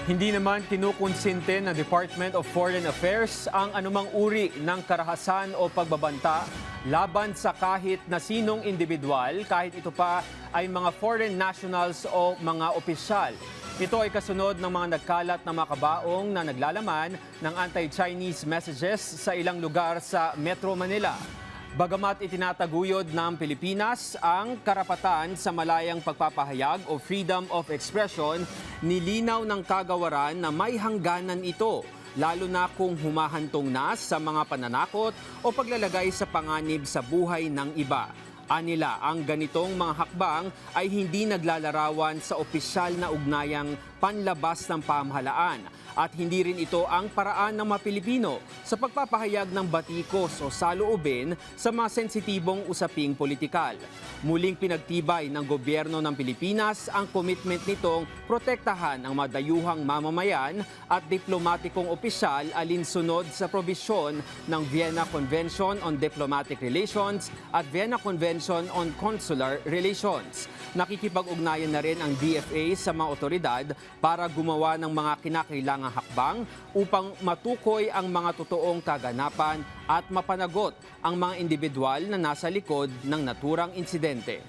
Hindi naman kinukonsinte ng Department of Foreign Affairs ang anumang uri ng karahasan o pagbabanta laban sa kahit na sinong individual, kahit ito pa ay mga foreign nationals o mga opisyal. Ito ay kasunod ng mga nagkalat na makabaong na naglalaman ng anti-Chinese messages sa ilang lugar sa Metro Manila. Bagamat itinataguyod ng Pilipinas ang karapatan sa malayang pagpapahayag o freedom of expression, nilinaw ng kagawaran na may hangganan ito, lalo na kung humahantong na sa mga pananakot o paglalagay sa panganib sa buhay ng iba. Anila, ang ganitong mga hakbang ay hindi naglalarawan sa opisyal na ugnayang panlabas ng pamahalaan at hindi rin ito ang paraan ng mga Pilipino sa pagpapahayag ng batikos o saloobin sa mga sensitibong usaping politikal. Muling pinagtibay ng gobyerno ng Pilipinas ang commitment nitong protektahan ang madayuhang mamamayan at diplomatikong opisyal alinsunod sa probisyon ng Vienna Convention on Diplomatic Relations at Vienna Convention on Consular Relations. Nakikipag-ugnayan na rin ang DFA sa mga otoridad para gumawa ng mga kinakailangang hakbang upang matukoy ang mga totoong kaganapan at mapanagot ang mga individual na nasa likod ng naturang insidente.